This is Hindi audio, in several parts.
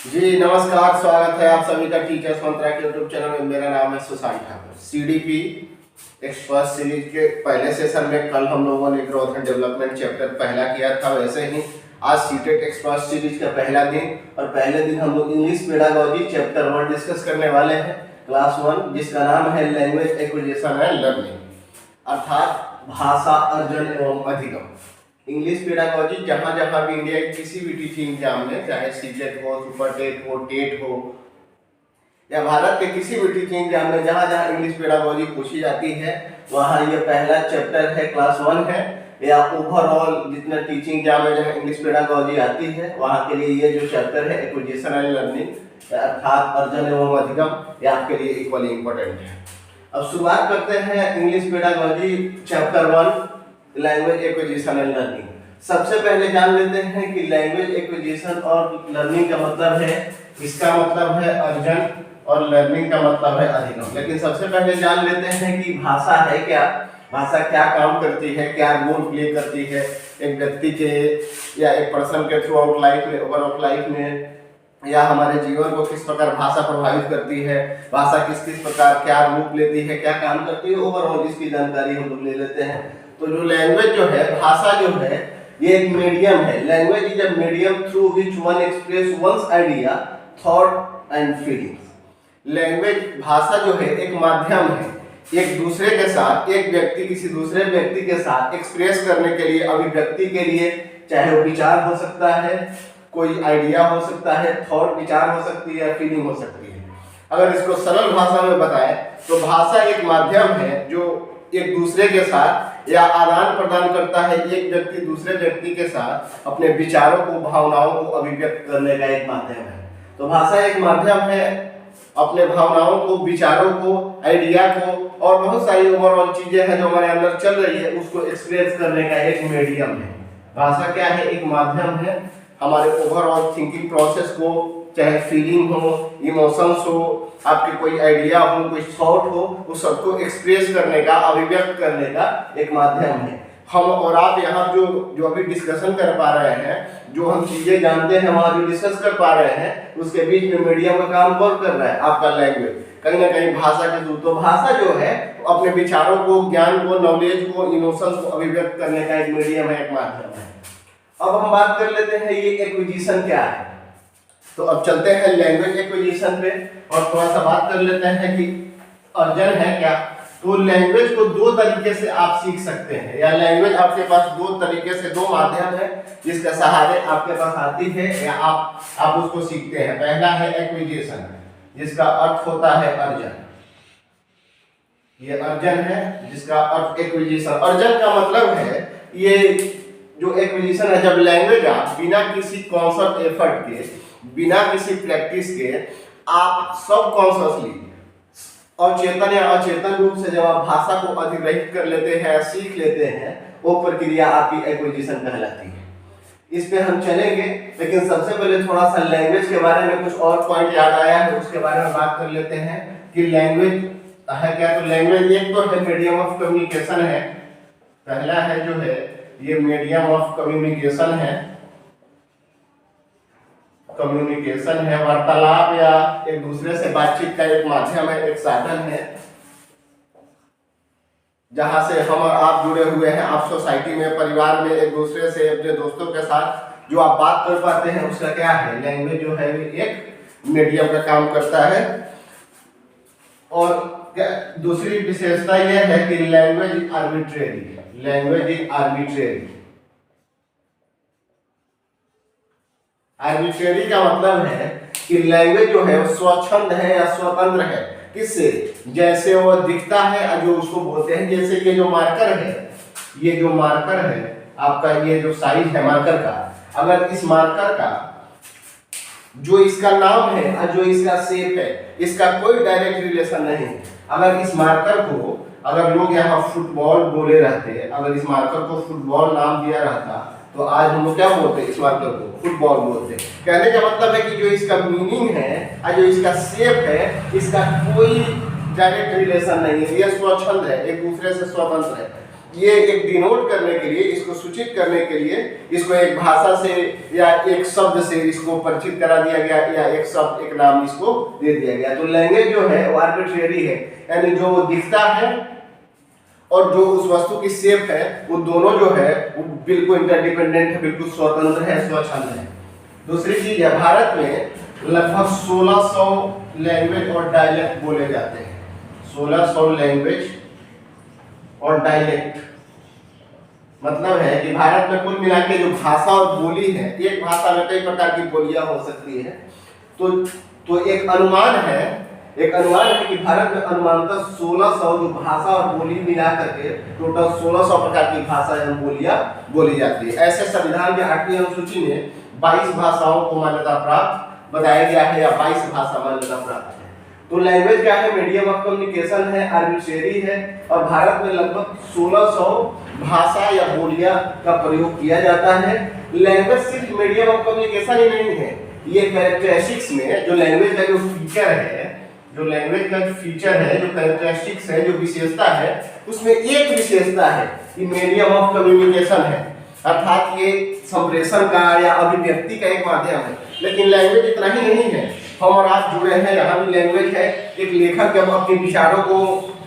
जी नमस्कार, स्वागत है आप सभी का टीचर्स मंत्रा के यूट्यूब चैनल में। मेरा नाम है Sushant Thakur. CDP expert series के पहले सेशन में कल हम लोगों ने ग्रोथ एंड डेवलपमेंट चैप्टर पहला किया था, वैसे ही आज सीटेट एक्सपर्ट सीरीज का पहला दिन और पहले दिन हम लोग इंग्लिश पेडागॉजी चैप्टर 1 डिस्कस करने वाले हैं, क्लास 1, जिसका नाम है लैंग्वेज एक्विजिशन एंड लर्निंग, अर्थात भाषा अर्जन एवं अधिगम। इंग्लिश पेडागॉजी जहां जहां भी इंडिया के किसी भी टीचिंग एग्जाम में, चाहे सीटेट हो, सुपर टेट हो, टेट हो या भारत के किसी भी टीचिंग एग्जाम में जहां जहां इंग्लिश पेडागॉजी पूछी जाती है वहां ये पहला चैप्टर है, क्लास 1 है। या ओवरऑल जितना टीचिंग एग्जाम में जहां इंग्लिश पेडागॉजी आती है वहां के लिए ये जो चैप्टर है एक्विजिशन एंड लर्निंग अर्थात अर्जन एवं अधिगम, ये आपके लिए इक्वली इंपॉर्टेंट है। अब शुरुआत करते हैं English pedagogy chapter 1 language acquisition and learning. सबसे पहले जान लेते हैं कि लैंग्वेज एक्विजिशन और लर्निंग का मतलब है, इसका मतलब है अर्जन और लर्निंग का मतलब है अधिगम। लेकिन सबसे पहले जान लेते हैं कि भाषा है क्या, भाषा क्या काम करती है, क्या रोल प्ले करती है एक व्यक्ति के या एक पर्सन के थ्रू आउट लाइफ में, ओवरऑल लाइफ में, या हमारे जीवन को किस प्रकार भाषा प्रभावित करती है, भाषा किस किस प्रकार क्या रूप लेती है, क्या काम करती है, ओवरऑल इसकी जानकारी हम लोग ले लेते हैं। तो जो लैंग्वेज जो है, भाषा जो है, ये एक मीडियम है। Language is a medium through which one express once idea, thought and feelings. Language भाषा जो है एक माध्यम है एक दूसरे के साथ, एक व्यक्ति किसी दूसरे व्यक्ति के साथ एक्सप्रेस करने के लिए, अभिव्यक्ति के लिए, चाहे वो विचार हो सकता है, कोई आइडिया हो सकता है, थॉट विचार हो सकती है, फीलिंग हो सकती है। अगर इसको सरल भाषा में बताएं तो भाषा एक माध्यम है जो एक दूसरे के साथ या आदान प्रदान करता है, एक व्यक्ति दूसरे व्यक्ति के साथ अपने विचारों को, भावनाओं को अभिव्यक्त करने का एक माध्यम है। तो भाषा एक माध्यम है अपने भावनाओं को, विचारों को, आइडिया को और बहुत सारी ओवरऑल चीजें हैं जो हमारे अंदर चल रही है उसको एक्सप्रेस करने का एक मीडियम है। भाषा क्या है? एक माध्यम है हमारे ओवरऑल थिंकिंग प्रोसेस को, चाहे फीलिंग हो, इमोशंस हो, आपके कोई आइडिया हो, कोई थॉट हो, उस सबको एक्सप्रेस करने का, अभिव्यक्त करने का एक माध्यम है। हम और आप यहाँ जो अभी डिस्कशन कर पा रहे हैं, जो हम चीजें जानते हैं वहाँ जो डिस्कस कर पा रहे हैं, उसके बीच में मीडियम का काम कौन कर रहा है? आपका लैंग्वेज, कहीं ना कहीं भाषा के थ्रू। तो भाषा जो है अपने विचारों को, ज्ञान को, नॉलेज को, इमोशंस को अभिव्यक्त करने का एक मीडियम है, एक माध्यम है। अब हम बात कर लेते हैं ये एक्विजिशन क्या है। तो अब चलते हैं लैंग्वेज एक्विजिशन पे और थोड़ा सा बात कर लेते हैं कि अर्जन है क्या। तो लैंग्वेज को दो तरीके से आप सीख सकते हैं, या लैंग्वेज आपके पास दो तरीके से, दो माध्यम है जिसके सहारे आपके पास आती है या आप उसको सीखते हैं। पहला है एक्विजिशन, जिसका अर्थ होता है अर्जन। ये अर्जन है जिसका अर्थ एक्विजिशन। अर्जन का मतलब है ये जो एक्विजिशन है, जब लैंग्वेज आप बिना किसी कॉन्सर्ट एफर्ट के, बिना किसी प्रैक्टिस के, आप सब कॉन्शियसली अवचेतन या अचेतन रूप से जब आप भाषा को अधिग्रहित कर लेते हैं, सीख लेते हैं, वो प्रक्रिया आपकी एक्विजिशन कहलाती है। इस पे हम चलेंगे, लेकिन सबसे पहले थोड़ा सा लैंग्वेज के बारे में कुछ और पॉइंट याद आया है, उसके बारे में बात कर लेते हैं कि लैंग्वेज है क्या। तो लैंग्वेज एक तो है मीडियम ऑफ कम्युनिकेशन है, पहला है जो है ये मीडियम ऑफ कम्युनिकेशन है। कम्युनिकेशन है वार्तालाप या एक दूसरे से बातचीत का एक माध्यम है, एक साधन है जहां से हम और आप जुड़े हुए हैं। आप सोसाइटी में, परिवार में एक दूसरे से, अपने दोस्तों के साथ जो आप बात कर पाते हैं, उसका क्या है? लैंग्वेज जो है एक मीडियम का काम करता है। और दूसरी विशेषता यह है कि language is arbitrary. Language is arbitrary. Arbitrary का मतलब है कि लैंग्वेज जो है वो स्वच्छंद है या स्वतंत्र है। किससे? जैसे वो दिखता है, जो उसको बोलते हैं। जैसे ये जो मार्कर है, ये जो मार्कर है आपका, ये जो साइज है मार्कर का, अगर इस मार्कर का जो इसका नाम है और जो इसका शेप है, इसका कोई डायरेक्ट रिलेशन नहीं है। अगर इस मार्कर को, अगर लोग यहाँ फुटबॉल बोले रहते, अगर इस मार्कर को फुटबॉल नाम दिया रहता तो आज हम लोग क्या बोलते हैं? इस मार्कर को फुटबॉल बोलते हैं। कहने का मतलब है कि जो इसका मीनिंग है और जो इसका शेप है, इसका कोई डायरेक्ट रिलेशन नहीं है, ये स्वच्छंद है, एक दूसरे से स्वतंत्र है। ये एक डिनोट करने के लिए, इसको सूचित करने के लिए इसको एक भाषा से या एक शब्द से इसको परिचित करा दिया गया, या एक शब्द एक नाम इसको दे दिया गया। तो लैंग्वेज जो है वो आर्बिट्रेरी है, यानी जो वो दिखता है और जो उस वस्तु की शेप है वो दोनों जो है वो बिल्कुल इंटरडिपेंडेंट है, बिल्कुल स्वतंत्र है, स्वच्छंद है। दूसरी चीज है, भारत में लगभग 1600 लैंग्वेज और डायलेक्ट बोले जाते हैं। 1600 लैंग्वेज और डायलेक्ट मतलब है कि भारत में कुल मिला के जो भाषा और बोली है, एक भाषा में कई प्रकार की बोलियां हो सकती है। तो एक अनुमान है कि भारत में अनुमानतः 1600 जो भाषा और बोली मिला करके टोटल 1600 प्रकार की भाषा एवं बोलियां बोली जाती है। ऐसे संविधान के 8वीं अनुसूची में 22 भाषाओं को मान्यता प्राप्त बताया गया है, या 22 भाषा मान्यता प्राप्त है। तो लैंग्वेज क्या है? मीडियम ऑफ कम्युनिकेशन है, आर्बिट्रेरी है, और भारत में लगभग 1600 भाषा या बोलियां का प्रयोग किया जाता है। लैंग्वेज सिर्फ मीडियम ऑफ कम्युनिकेशन ही नहीं है, ये कैरेक्टरिस्टिक्स में जो लैंग्वेज का जो फीचर है, जो कैरेक्टरिस्टिक्स है, जो विशेषता है, उसमें एक विशेषता है कि मीडियम ऑफ कम्युनिकेशन है, अर्थात ये संप्रेषण का या अभिव्यक्ति का एक माध्यम है। लेकिन लैंग्वेज इतना ही नहीं है, हम और आप जुड़े हैं, यहाँ भी लैंग्वेज है। एक लेखक जब अपने विचारों को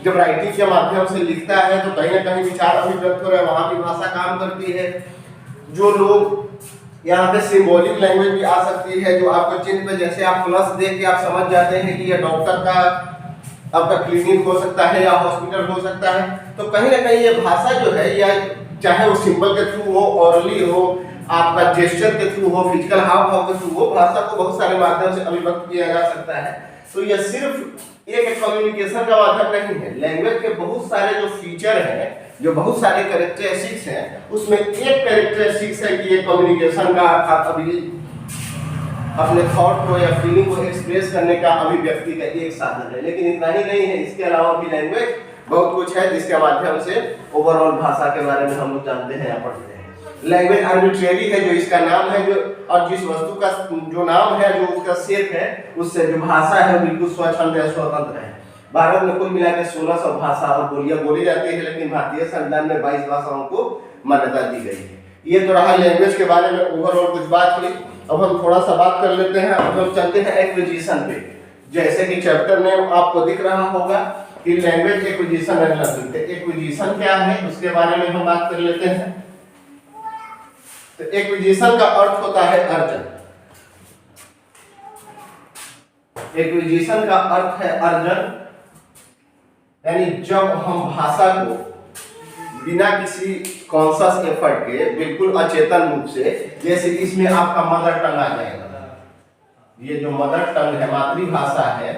जब राइटिंग के माध्यम से लिखता है तो कहीं ना कहीं विचार अभिव्यक्त हो रहा है, वहाँ भी भाषा काम करती है। जो लोग यहाँ पे सिंबॉलिक लैंग्वेज भी आ सकती है, जो आपको चिन्ह पे जैसे आप प्लस देख के आप समझ जाते हैं कि ये डॉक्टर का आपका क्लिनिक हो सकता है या हॉस्पिटल हो सकता है। तो कहीं ना कहीं ये भाषा जो है, या चाहे वो सिंबल के थ्रू हो, ऑरली हो, आपका जेस्चर के थ्रू हो, फिजिकल हाव भाव के थ्रू हो, भाषा को बहुत सारे माध्यम से अभिव्यक्त किया जा सकता है। तो यह सिर्फ एक कम्युनिकेशन का माध्यम नहीं है। लैंग्वेज के बहुत सारे जो फीचर हैं, जो बहुत सारे कैरेक्टरिस्टिक्स हैं, उसमें एक कैरेक्टरिस्टिक्स है कि ये कम्युनिकेशन का, अर्थात अभी अपने थॉट को या फीलिंग को एक्सप्रेस करने का अभिव्यक्ति का एक साधन है। लेकिन इतना ही नहीं है, इसके अलावा भी लैंग्वेज बहुत कुछ है जिसके माध्यम से ओवरऑल भाषा के बारे में हम लोग जानते हैं या पढ़ते हैं। लैंग्वेज आर्बिट्रेरी है, जो इसका नाम है, जो और जिस वस्तु का जो नाम है, जो उसका शेप है, उससे जो भाषा है बिल्कुल स्वच्छंद है, स्वतंत्र है। भारत में कुल मिलाकर 1600 भाषा और बोलियां बोली जाती है, लेकिन भारतीय संविधान में 22 भाषाओं को मान्यता दी गई है। ये तो रहा लैंग्वेज के बारे में ओवरऑल कुछ बात हुई। अब हम थोड़ा सा बात कर लेते हैं, अब हम चलते हैं एक्विजिशन पे। जैसे कि चैप्टर नेम आपको दिख रहा होगा कि language acquisition and learning. Acquisition क्या है उसके बारे में हम बात कर लेते हैं। तो एक्विजिशन का अर्थ होता है अर्जन। एक्विजिशन का अर्थ है अर्जन, यानी जब हम भाषा को बिना किसी कॉन्शियस एफर्ट के, बिल्कुल अचेतन रूप से, जैसे इसमें आपका मदर टंग आ जाएगा। ये जो मदर टंग है, मातृभाषा है,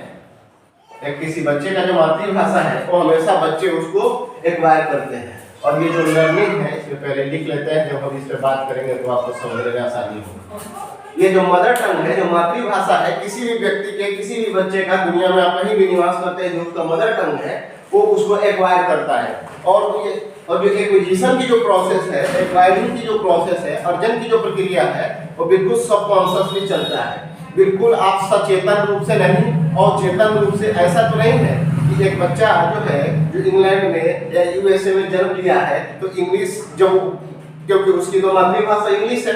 एक किसी बच्चे का जो मातृभाषा है वो हमेशा बच्चे उसको एक्वायर करते हैं। और ये जो लर्निंग है, इसमें पहले लिख लेते हैं, जब हम इस पर बात करेंगे तो आपको समझने में आसानी होगी। ये जो मदर टंग है, जो मातृभाषा है, किसी भी व्यक्ति के, किसी भी बच्चे का, दुनिया में आप कहीं भी निवास करते हैं, जो उसका मदर टंग है वो उसको एक्वायर करता है। और जो एक्विजिशन की जो प्रोसेस है, एक्वायरिंग की जो प्रोसेस है, अर्जन की जो प्रक्रिया है, वो बिल्कुल सबकॉन्शियसली चलता है। बिल्कुल आप सचेतन रूप से नहीं, और चेतन रूप से। ऐसा तो नहीं है कि एक बच्चा जो है, जो इंग्लैंड में या यूएसए में जन्म लिया है, तो इंग्लिश जब, क्योंकि उसकी तो मातृभाषा इंग्लिश है,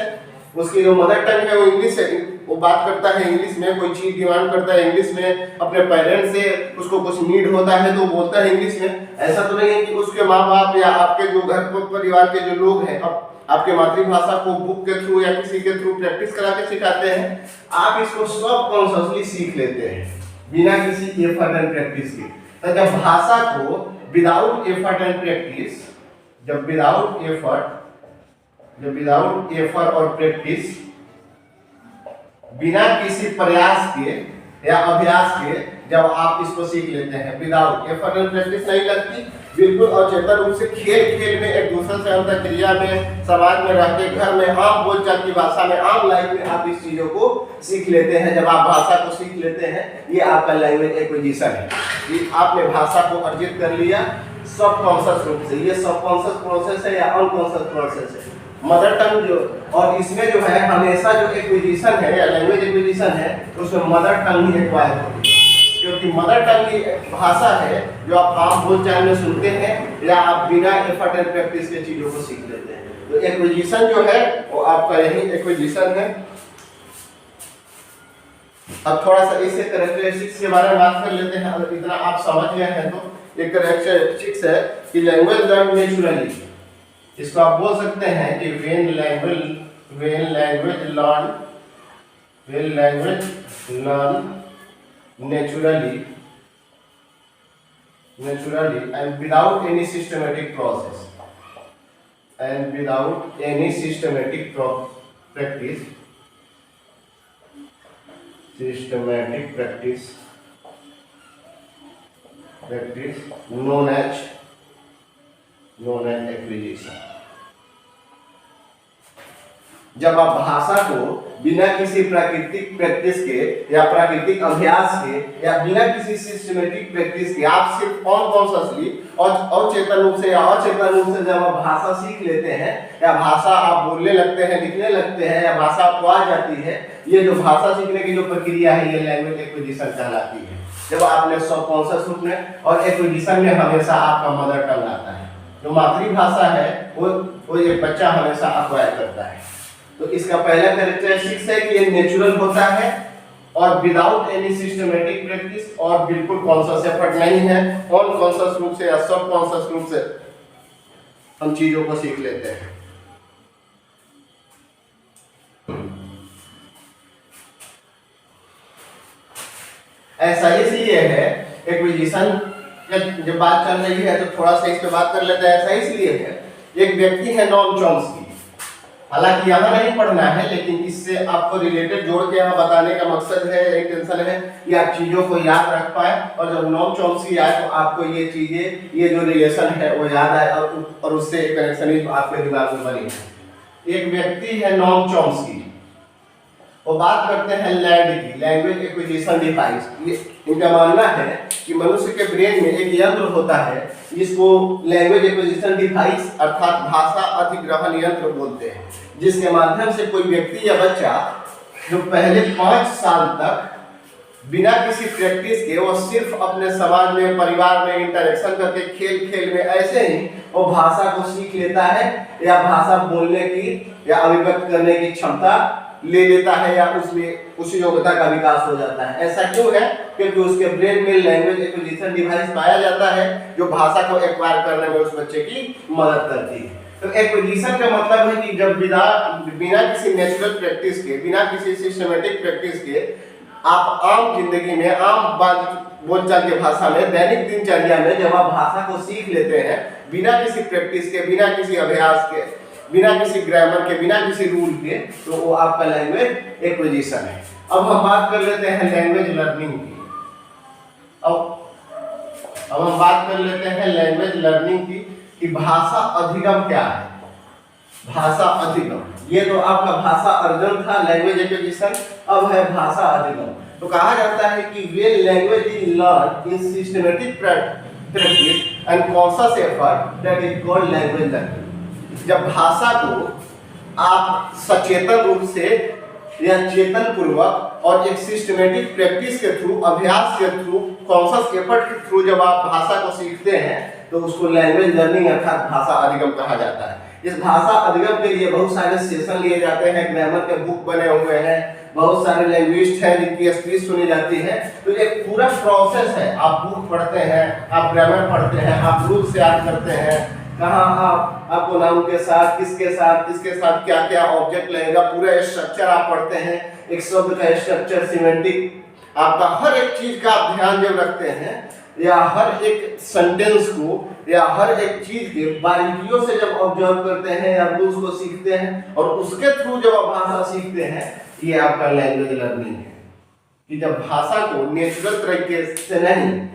उसकी जो मदर टंग है वो इंग्लिश है, वो बात करता है इंग्लिश में, कोई चीज डिमांड करता है इंग्लिश में, अपने पेरेंट्स से उसको कुछ नीड होता है तो बोलता है इंग्लिश में। ऐसा तो नहीं है कि उसके माँ बाप या आपके जो घर परिवार के जो लोग हैं आपके मातृभाषा को बुक के थ्रू या किसी के थ्रू प्रैक्टिस करा के सिखाते हैं। आप इसको सबकॉन्शियसली सीख लेते हैं बिना किसी एफर्ट एंड प्रैक्टिस के। तो जब भाषा को विदाउट एफर्ट एंड प्रैक्टिस, जब विदाउट एफर्ट और प्रैक्टिस, बिना किसी प्रयास के या अभ्यास के जब आप इसको सीख लेते हैं, विदाउट एफर्ट एंड प्रैक्टिस नहीं लगती, बिल्कुल अचेतन रूप से खेल में, एक दूसरे से अंतर्क्रिया में, समाज में रहते, घर में आम बोलचाल की भाषा में, आम लाइफ में आप इस चीजों को सीख लेते हैं। जब आप भाषा को सीख लेते हैं, ये आपका लैंग्वेज एक्विजिशन है। ये आपने भाषा को अर्जित कर लिया सबकॉन्शियस रूप से। ये सबकॉन्शियस प्रोसेस है या अनकॉन्शियस प्रोसेस है, मदर टंग जो। और इसमें जो है हमेशा जो एक्विजिशन है या लैंग्वेज एक्विजिशन है, उसमें मदर टंग ही एक्वायर होती है, क्योंकि मदर टंग की भाषा है जो आप आम बोलचाल में सुनते हैं या आप बिना एफर्ट एंड प्रैक्टिस के चीजों को सीख लेते हैं। तो एक्विजिशन जो है वो आपका यही एक्विजिशन है। अब थोड़ा सा इसके कैरेक्टरिस्टिक्स के बारे में बात कर लेते हैं। अगर इतना आप समझ गए हैं तो एक कैरेक्टरिस्टिक्स है कि लैंग्वेज लर्न नेचुरली। इसको आप बोल सकते हैं कि when language learn naturally and without any systematic process practice known as acquisition। जब आप भाषा को बिना किसी प्राकृतिक प्रैक्टिस के या प्राकृतिक अभ्यास के या बिना किसी सिस्टमेटिक प्रैक्टिस के आप सिर्फ अनकॉन्शियसली और अचेतन रूप से या अचेतन रूप से जब आप भाषा सीख लेते हैं या भाषा आप बोलने लगते हैं, लिखने लगते हैं या भाषा आपको आ जाती है, ये जो भाषा सीखने की जो प्रक्रिया है ये लैंग्वेज एक्विजिशन कहलाती है। जब आपने सबकॉन्शियस रूप में और एक्विजिशन में हमेशा आपका मदर टंग आता है, जो मातृभाषा है वो एक बच्चा हमेशा एक्वायर करता है। तो इसका पहला कैरेक्टरिस्टिक्स है कि ये नेचुरल होता है और विदाउट एनी सिस्टमेटिक प्रैक्टिस और बिल्कुल कॉन्शियस एफर्ट नहीं है, अनकॉन्शियस रूप से या सबकॉन्शियस रूप से हम चीजों को सीख लेते हैं। ऐसा इसलिए है एक्विजिशन जब बात चल रही है तो थोड़ा सा इस पे बात कर लेते हैं। ऐसा इसलिए है, एक व्यक्ति है नॉम चॉम्स्की, हालांकि यहाँ नहीं पढ़ना है लेकिन इससे आपको रिलेटेड जोड़ के यहाँ बताने का मकसद है, इंटेंशन है कि आप चीजों को याद रख पाए और जब नॉम चॉम्स्की आए तो आपको ये चीजें, ये जो रिलेशन है वो याद आए और उससे एक कनेक्शन आपके दिमाग में बनी है। एक व्यक्ति है नॉम चॉम्स्की, वो बात करते हैं लैंड की, लैंग्वेज एक्विजिशन डिवाइस। इनका मानना है कि मनुष्य के ब्रेन में एक यंत्र होता है जिसको लैंग्वेज एक्विजिशन डिवाइस अर्थात भाषा अधिग्रहण यंत्र बोलते हैं, जिसके माध्यम से कोई व्यक्ति या बच्चा जो पहले 5 साल तक बिना किसी प्रैक्टिस के वो सिर्फ अपने समाज में, परिवार में इंटरेक्शन करके, खेल खेल में ऐसे ही वो भाषा को सीख लेता है या भाषा बोलने की या अभिव्यक्त करने की क्षमता ले लेता है या उसमें उस योग्यता का विकास हो जाता है। ऐसा क्यों है? क्योंकि उसके ब्रेन में लैंग्वेज एक्विजिशन डिवाइस पाया जाता है जो भाषा को एक्वायर करने में उस बच्चे की मदद करती है। तो एक्विजिशन का मतलब है कि जब बिना किसी नेचुरल प्रैक्टिस के, बिना किसी सिस्टमेटिक प्रैक्टिस के आप आम जिंदगी में, आम बोलचाल की भाषा में, दैनिक दिनचर्या में जब आप भाषा को सीख लेते हैं बिना किसी प्रैक्टिस के, बिना किसी अभ्यास के, बिना किसी ग्रामर के, बिना किसी रूल के, तो वो आपका लैंग्वेज एक्विजिशन है। अब हम बात कर लेते हैं लैंग्वेज लर्निंग की। अब हम बात कर लेते हैं लैंग्वेज लर्निंग की कि भाषा अधिगम क्या है। भाषा अधिगम, ये तो आपका भाषा अर्जन था लैंग्वेज एक्विजिशन, अब है भाषा अधिगम। तो कहा जाता है कि when language is learn in systematic practice and conscious effort that is called language learning. जब भाषा को आप सचेतन रूप से या चेतन पूर्वक और एक सिस्टमेटिक प्रैक्टिस के थ्रू, अभ्यास के थ्रू, कॉन्शियस एफर्ट के थ्रू जब आप भाषा को सीखते हैं तो उसको लैंग्वेज लर्निंग अर्थात भाषा अधिगम कहा जाता है। इस भाषा अधिगम के लिए बहुत सारे सेशन लिए जाते हैं, ग्रामर के बुक बने हुए हैं, बहुत सारे लैंग्वेजिस्ट हैं जिनकी स्पीच सुनी जाती है। तो एक पूरा प्रोसेस है, आप बुक पढ़ते हैं, आप ग्रामर पढ़ते हैं, आप रूल से याद करते हैं, कहाँ आपको नाउन के साथ, किसके साथ क्या क्या ऑब्जेक्ट लगेगा, पूरा स्ट्रक्चर आप पढ़ते हैं, एक शब्द का स्ट्रक्चर, सिमेंटिक, आपका हर एक चीज का आप ध्यान जब रखते हैं या हर एक सेंटेंस को या हर एक चीज के बारीकियों से जब ऑब्जर्व करते हैं या रूल्स को सीखते हैं और उसके थ्रू जब आप भाषा सीखते हैं, ये आपका लैंग्वेज लर्निंग है। कि जब भाषा को नेचुरल तरीके से नहीं,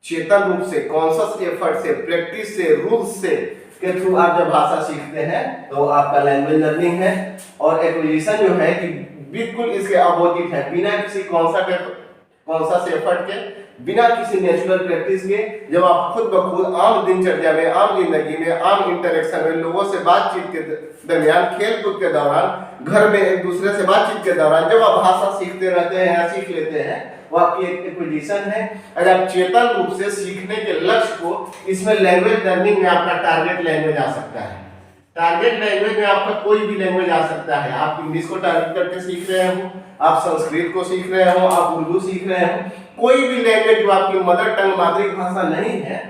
चेतन रूप से, कॉन्शियस एफर्ट से, प्रैक्टिस से, रूल्स से के थ्रू आप जब भाषा सीखते हैं तो आपका लैंग्वेज लर्निंग है। और एक्विजिशन जो है कि बिल्कुल इसके अपोजिट है, बिना किसी कॉन्शियस एफर्ट के, बिना किसी नेचुरल प्रैक्टिस के, जब आप खुद ब खुद आम दिनचर्या में, आम जिंदगी में, आम इंटरेक्शन में, लोगों से बातचीत के दरमियान, खेल कूद के दौरान, घर में एक दूसरे से बातचीत के दौरान जब आप भाषा सीखते रहते हैं या सीख लेते हैं, वो आपकी एक एक्विजिशन है। अगर आप चेतन रूप से सीखने के लक्ष्य को, इसमें लैंग्वेज लर्निंग में आपका टारगेट लैंग्वेज आ सकता है। टारगेट लैंग्वेज में आपका कोई भी लैंग्वेज आ सकता है। आप इंग्लिश को टारगेट करके सीख रहे हो, आप संस्कृत को सीख रहे हो, आप उर्दू सीख रहे हो, कोई भी लैंग्वेज जो आपकी मदर टंग मातृभाषा नहीं है,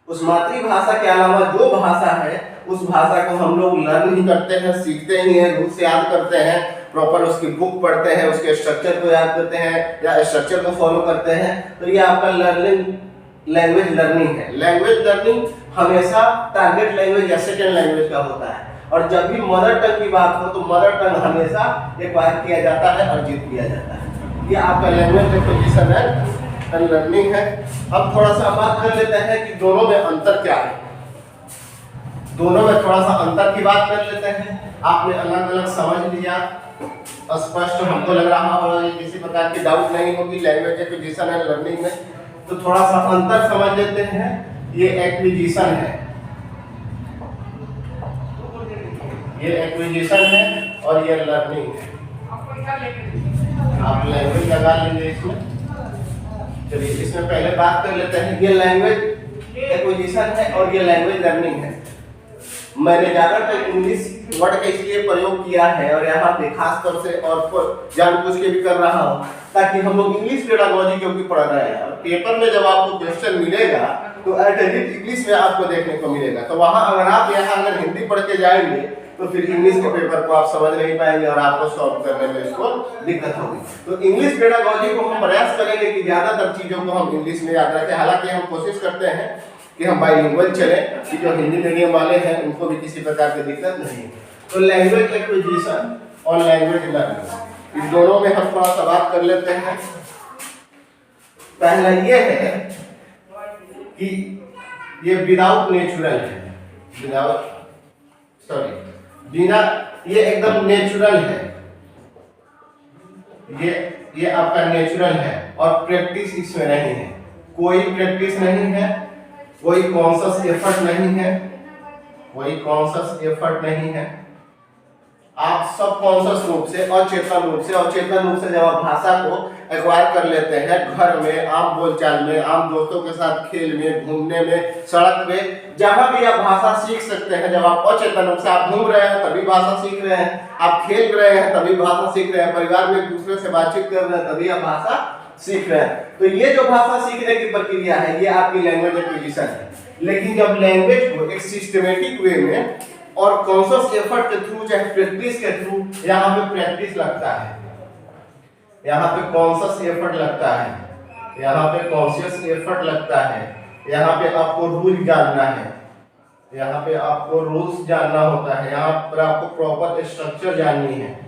उस मातृभाषा के अलावा जो भाषा है, उस भाषा को हम लोग लर्न ही करते हैं, सीखते ही हैं, रूप से याद करते हैं, प्रॉपर उसकी बुक पढ़ते हैं, उसके स्ट्रक्चर को याद करते हैं या स्ट्रक्चर को फॉलो करते हैं। तो ये आपका लैंग्वेज लर्निंग है। लैंग्वेज लर्निंग हमेशा टारगेट लैंग्वेज या सेकेंड लैंग्वेज का होता है। और जब भी मदर टंग की बात हो तो मदर टंग हमेशा एक्वायर किया जाता है, अर्जित किया जाता है। ये आपका लैंग्वेज एक्विजिशन है एंड लर्निंग है। अब थोड़ा सा बात कर लेते हैं कि दोनों में अंतर क्या है। दोनों में थोड़ा सा अंतर की बात कर लेते हैं। आपने अलग अलग समझ लिया, स्पष्ट हमको लग रहा होगा, किसी प्रकार की डाउट नहीं होगी लैंग्वेज एक्विजिशन एंड लर्निंग में। तो थोड़ा सा अंतर समझ लेते हैं। ये एक्विजिशन है, ये एक्विजिशन है और ये लर्निंग है। आप लैंग्वेज लगा लेंगे इसमें। चलिए इसमें पहले बात कर लेते हैं। ये लैंग्वेज एक्विजिशन है और ये लैंग्वेज लर्निंग है। मैंने ज्यादातर इंग्लिश वर्ड का इसलिए प्रयोग किया है और यहाँ पे खास तौर से और जानबूझ के भी कर रहा हूँ, ताकि हम लोग इंग्लिश पेडागोजी के ऊपर पढ़ रहे हैं और पेपर में जब आपको क्वेश्चन मिलेगा तो अल्टरनेट इंग्लिश में आपको देखने को मिलेगा। तो वहाँ अगर आप यहाँ अगर हिंदी पढ़ के जाएंगे तो फिर इंग्लिश के पेपर को आप समझ नहीं पाएंगे और आपको सॉल्व करने में इसको दिक्कत होगी। तो इंग्लिश पेडागोजी को हम प्रयास करेंगे कि ज्यादातर चीजों को हम इंग्लिश में याद रखें। हालांकि हम कोशिश करते हैं कि हम बाइलिंगुअल चले, कि जो हिंदी मीडियम वाले हैं उनको भी किसी प्रकार की दिक्कत नहीं है। तो लैंग्वेज एक्विजिशन और लैंग्वेज लर्निंग, इन दोनों में हम थोड़ा सा बात कर लेते हैं। पहला ये है कि ये विदाउट नेचुरल है, बिना, ये एकदम नेचुरल है। ये आपका नेचुरल है और प्रैक्टिस इसमें नहीं है, कोई प्रैक्टिस नहीं है, कोई कॉन्शियस एफर्ट नहीं है, कोई कॉन्शियस एफर्ट नहीं है। आप सब कॉन्शियस रूप से और चेतन रूप से जब आप भाषा को एक्वायर कर लेते हैं, घर में, आम बोलचाल में, आम दोस्तों के साथ खेल में, घूमने में, सड़क पे, जहां भी आप भाषा सीख सकते हैं। जब आप अचेतन रूप से आप घूम रहे हैं तभी भाषा सीख रहे हैं, आप खेल रहे हैं तभी भाषा सीख रहे हैं, परिवार में एक दूसरे से बातचीत कर रहे हैं तभी आप भाषा सीख रहे हैं। तो ये जो भाषा सीखने की प्रक्रिया है ये आपकी लैंग्वेज एक्विजिशन है। लेकिन जब लैंग्वेज को एक सिस्टमेटिक वे में और कॉन्शियस एफर्ट के थ्रू, चाहे प्रैक्टिस के थ्रू, यहाँ पे प्रैक्टिस लगता है, यहाँ पे कॉन्शियस एफर्ट लगता है, यहाँ पे कॉन्शियस एफर्ट लगता है, यहाँ पे आपको रूल जानना है, यहाँ पे आपको रूल्स जानना होता है, यहाँ पर आपको प्रॉपर स्ट्रक्चर जाननी है।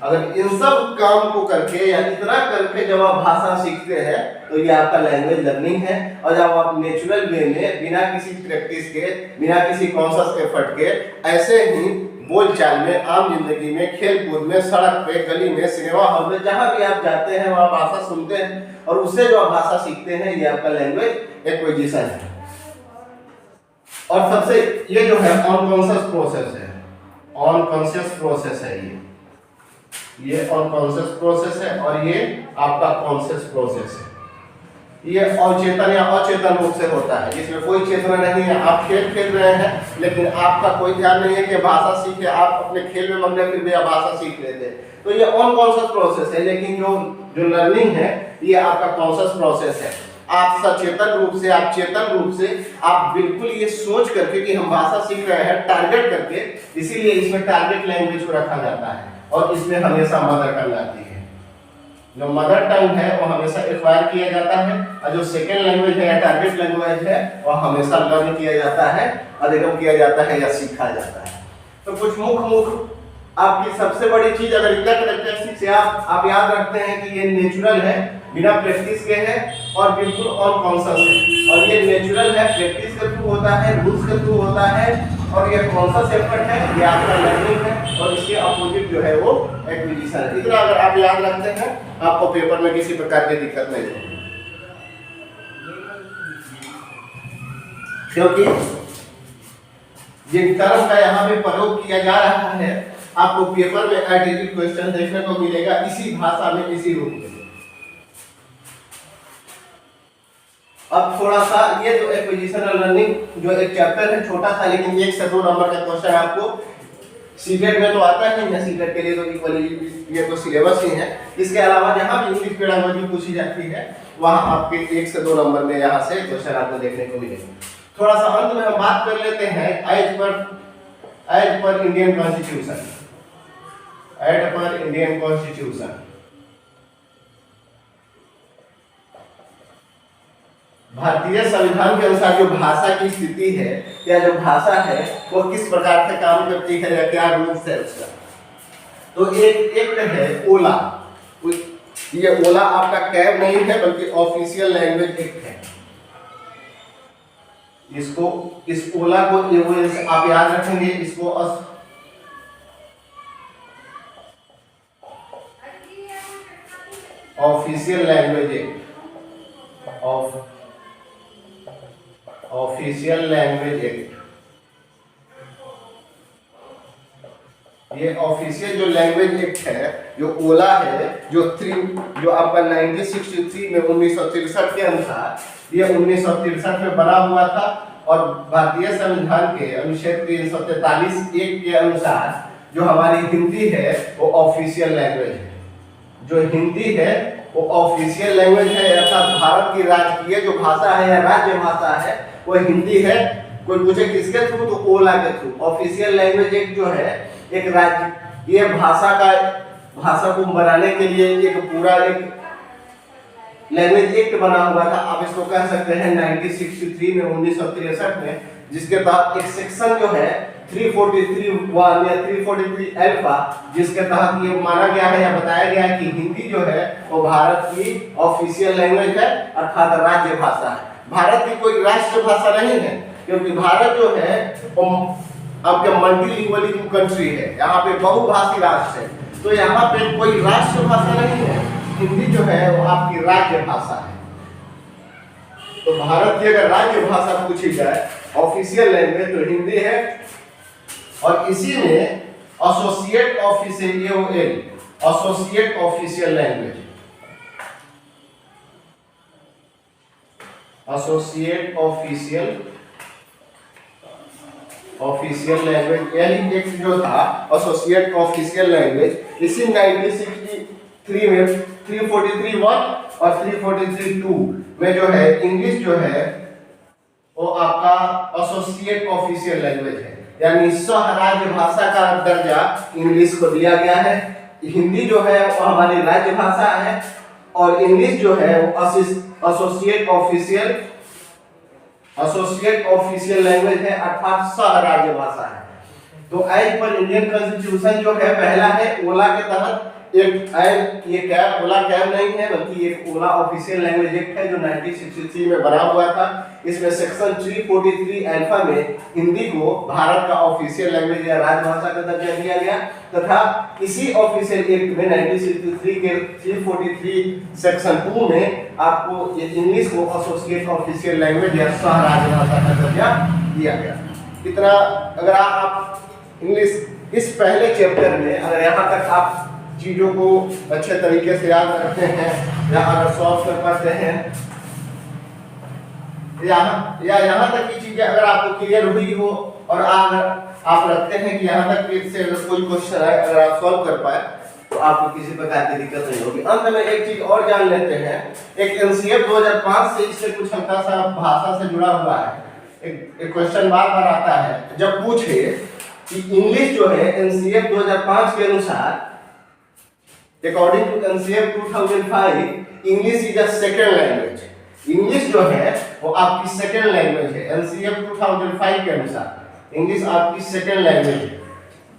अगर इन सब काम को करके या इतना करके जब आप भाषा सीखते हैं तो ये आपका लैंग्वेज लर्निंग है। और जब आप नेचुरल वे में, बिना किसी प्रैक्टिस के, बिना किसी कॉन्शियस एफर्ट के, ऐसे ही बोलचाल में, आम जिंदगी में, खेल कूद में, सड़क पे, गली में, सिनेमा हॉल में, जहां भी आप जाते हैं वहां भाषा सुनते हैं और उससे जो आप भाषा सीखते हैं, ये आपका लैंग्वेज एक्विजिशन है। और सबसे ये जो है अनकॉन्शियस प्रोसेस है, अनकॉन्शियस प्रोसेस है, ये अनकॉन्शियस प्रोसेस है और ये आपका कॉन्शियस प्रोसेस है। ये अचेतन या अचेतन रूप से होता है, जिसमें कोई चेतना नहीं है। आप खेल रहे हैं लेकिन आपका कोई ध्यान नहीं है कि भाषा सीखे, आप अपने खेल में मग्न, फिर भी आप भाषा सीख लेते हैं। तो ये अनकॉन्शियस प्रोसेस है। लेकिन जो लर्निंग है ये आपका कॉन्शियस प्रोसेस है। आप सचेतन रूप से, आप चेतन रूप से, आप बिल्कुल ये सोच करके कि हम भाषा सीख रहे हैं, टारगेट करके, इसीलिए इसमें टारगेट लैंग्वेज को रखा जाता है और इसमें हमेशा मदर टंग आती है। जो मदर टंग है वो हमेशा एक्वायर किया जाता है और जो सेकेंड लैंग्वेज है या टारगेट लैंग्वेज है वो हमेशा लर्न किया जाता है, अधिगम किया जाता है या सीखा जाता है। तो कुछ मुख्य आपकी सबसे बड़ी चीज, अगर इतना कैरेक्टरिस्टिक से आप याद रखते हैं कि ये नेचुरल है, बिना प्रैक्टिस के है और बिल्कुल अनकॉन्शियस है। और ये नेचुरल है, प्रैक्टिस के थ्रू होता है, रूल्स के थ्रू होता है और ये कॉन्शियस एफर्ट है, ये आपका लर्निंग है। और इसके अपोजिट जो है वो एक्विजिशन है। इतना अगर आप याद रखते हैं आपको पेपर में किसी प्रकार की दिक्कत नहीं होगी, क्योंकि जिन टर्म का यहाँ पे प्रयोग किया जा रहा है आपको पेपर में एडिटिव क्वेश्चन देखने को मिलेगा इसी भाषा में, इसी रूप में। अब थोड़ा सा ये जो एक्विजिशनल लर्निंग जो एक चैप्टर है छोटा सा, लेकिन 1 से 2 नंबर का क्वेश्चन आपको सीटेट में तो आता ही है, सीटेट के लिए तो इक्वली ये तो सिलेबस ही है। इसके अलावा जहाँ भी इंग्लिश ग्रामर की पूछी जाती है वहाँ आपके 1 से 2 नंबर में यहाँ से क्वेश्चन आपको देखने को मिलेगा। थोड़ा सा अंत में हम बात कर लेते हैं as per Indian constitution. As per Indian constitution भारतीय संविधान के अनुसार जो भाषा की स्थिति है या जो भाषा है वो किस प्रकार से काम करती है या क्या रूल्स है उसका। तो एक एक्ट है ओला। ये ओला आपका कैब नहीं है बल्कि ऑफिशियल लैंग्वेज एक्ट है। इसको इस ओला को आप याद रखेंगे, इसको official language act, official language act. ये ऑफिशियल जो लैंग्वेज एक्ट है जो ओला है जो आपका 1963 में 1963 के अनुसार ये 1963 में बना हुआ था और भारतीय संविधान के अनुच्छेद 343(1) के अनुसार जो हमारी हिंदी है वो ऑफिशियल लैंग्वेज है। जो हिंदी है वो ऑफिशियल लैंग्वेज है, अर्थात भारत की राजकीय जो भाषा है या राज्य भाषा है वो हिंदी है। कोई पूछे किसके थ्रू तो ओला के थ्रू। ऑफिशियल लैंग्वेज एक जो है एक राज्य ये भाषा को बनाने के लिए एक पूरा एक लैंग्वेज एक्ट बना हुआ था। आप इसको कह सकते हैं 1963 में 1963 में, जिसके तहत एक सेक्शन जो है 343(1) या 343 अल्फा, जिसके तहत ये माना गया है या बताया गया है कि हिंदी जो है वो भारत की ऑफिशियल लैंग्वेज है, अर्थात राज्य भाषा है। भारत की कोई राष्ट्र भाषा नहीं है, क्योंकि भारत जो है आपके मल्टीलिंगुअलिज्म कंट्री है, यहाँ पे बहुभाषी राष्ट्र है, तो यहाँ पे कोई राष्ट्र भाषा नहीं है। हिंदी जो है वो आपकी राज्य भाषा है। तो भारत की अगर राज्य भाषा पूछी जाए ऑफिशियल लैंग्वेज तो हिंदी है। और इसी में associate official language, associate official language यानी एक जो था एसोसिएट ऑफिशियल लैंग्वेज, इसी 1963 में 343(1) और 343(2) में जो है इंग्लिश जो है वो आपका एसोसिएट ऑफिशियल लैंग्वेज है, यानी सह राज्य भाषा का दर्जा इंग्लिश को दिया गया है। हिंदी जो है वो हमारी राज्य भाषा है और इंग्लिश जो है वो एसोसिएट ऑफिशियल लैंग्वेज है, अर्थात सह राज्य भाषा है। तो एज पर इंडियन कॉन्स्टिट्यूशन जो है पहला है ओला के तहत ये कैब ओला कैब नहीं है बल्कि एक ओला ऑफिशियल लैंग्वेज एक्ट है जो 1963 में बना हुआ था। इसमें सेक्शन 343 अल्फा में हिंदी को भारत का ऑफिशियल लैंग्वेज या राजभाषा का दर्जा दिया गया, तथा इसी ऑफिशियल एक्ट में 1963 के 343 सेक्शन 2 में आपको ये इंग्लिश को एसोसिएट ऑफिशियल लैंग्वेज या सह राजभाषा का दर्जा दिया गया। इतना अगर आप इंग्लिश इस पहले चैप्टर में अगर यहाँ तक आप चीजों को अच्छे तरीके से याद रखते हैं या अगर सॉल्व कर पाते हैं या यहाँ तक की चीजें अगर आपको क्लियर हुई हो और आप रखते हैं कि यहाँ तक से कोई क्वेश्चन आए अगर आप सॉल्व कर पाए तो आपको किसी प्रकार की दिक्कत नहीं होगी। अंत में एक चीज और जान लेते हैं, एक एनसीएफ 2005 से इससे कुछ हल्का सा भाषा से जुड़ा हुआ है। एक क्वेश्चन बार बार आता है जब पूछे कि इंग्लिश जो है एनसीएफ 2005 के अनुसार According to NCF 2005, English is a second language. English जो है वो आपकी सेकेंड लैंग्वेज है। NCF 2005 के अनुसार इंग्लिश आपकी सेकेंड लैंग्वेज है।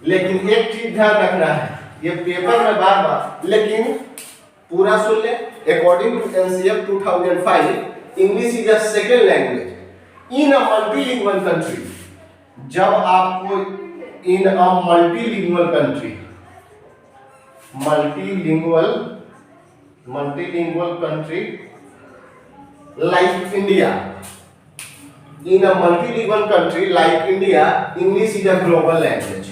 लेकिन एक चीज ध्यान रखना है, ये पेपर में बार बार, लेकिन पूरा सुन ले। According to NCF 2005, English is a second language in a multilingual country. जब आपको in a multilingual country multilingual country like India. In a multilingual country like India, English is a global language.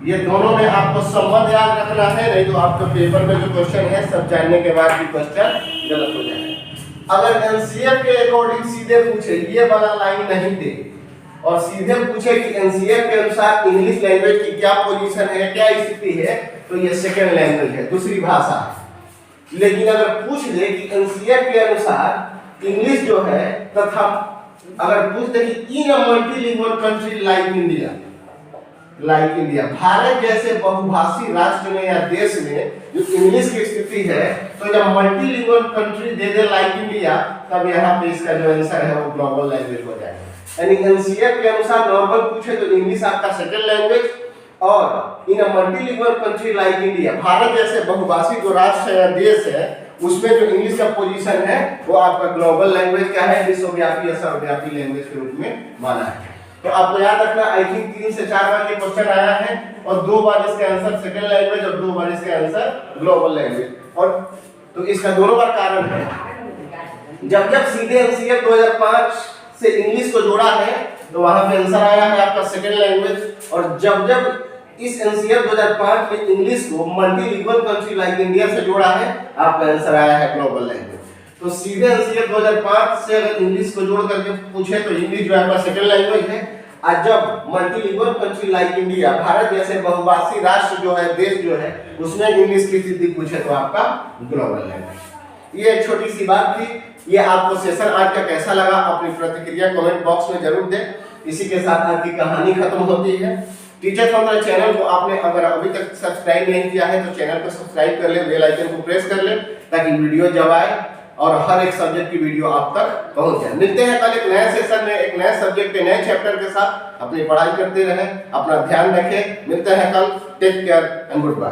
ये दोनों में आपको संबंध याद रखना है, नहीं तो आपका पेपर में जो क्वेश्चन है सब जानने के बाद भी क्वेश्चन गलत हो जाएगा। अगर एनसीएफ के अकॉर्डिंग सीधे पूछे, ये वाला लाइन नहीं दे और सीधे पूछे कि एनसीएफ के अनुसार इंग्लिश लैंग्वेज की क्या पोजीशन है, क्या स्थिति है, तो ये सेकंड लैंग्वेज है, दूसरी भाषा है। लेकिन अगर पूछ दे कि एनसीएफ के अनुसार इंग्लिश जो है तथा अगर पूछ दे कि in a multilingual country like India, Bharat जैसे बहुभाषी राष्ट्र में या देश में जो इंग्लिश की स्थिति है, तो जब multilingual country they they like India, तब यहाँ पे इसका जो आंसर है वो ग्लोबल लैंग्वेज हो जाएगा। यानी एनसीएफ के अनुसार नॉर्मल पूछे तो इंग्लिश आपका सेकंड लैंग्वेज, और in a multilingual country like India, Bharat जैसे बहुभाषी जो राष्ट्र है या देश है उसमें जो इंग्लिश का पोजीशन है वो आपका ग्लोबल लैंग्वेज का है, विश्वव्यापी या सर्वव्यापी लैंग्वेज के रूप में माना है। तो आपको याद रखना, आई थिंक 3 से 4 बार ये क्वेश्चन आया है और 2 बार इसका आंसर सेकंड लैंग्वेज और 2 बार इसका आंसर ग्लोबल लैंग्वेज। और तो इसका दोनों बार कारण है, जब जब सीधे एनसीएफ 2005 से इंग्लिश को जोड़ा है तो वहां पे आंसर आया है आपका सेकंड लैंग्वेज, और जब जब इस एनसीएफ 2005 में इंग्लिश को मल्टीलिंगुअल कंट्री लाइक इंडिया से जोड़ा है आपका आंसर आया है ग्लोबल लैंग्वेज। तो सीधे एनसीएफ 2005 से अगर इंग्लिश को जोड़ करके पूछे तो इंग्लिश जो आपका सेकंड लैंग्वेज है, और जब multilingual country like India, Bharat जैसे बहुभाषी राष्ट्र जो है, देश जो है, उसमें इंग्लिश की स्थिति पूछे तो आपका ग्लोबल लैंग्वेज। ये एक छोटी सी बात थी। ये आपको सेशन आज का कैसा लगा अपनी प्रतिक्रिया कमेंट बॉक्स में जरूर दें। इसी के साथ आज की कहानी खत्म होती है। टीचर मंत्र चैनल को आपने अगर अभी तक सब्सक्राइब नहीं किया है तो चैनल को सब्सक्राइब कर ले, बेल आइकन को प्रेस कर ले ताकि वीडियो जब आए और हर एक सब्जेक्ट की वीडियो आप तक पहुंच जाए। मिलते हैं कल एक नए सेशन में, एक नए सब्जेक्ट के नए चैप्टर के साथ। अपनी पढ़ाई करते रहें, अपना ध्यान रखें। मिलते हैं कल। Take care and good bye.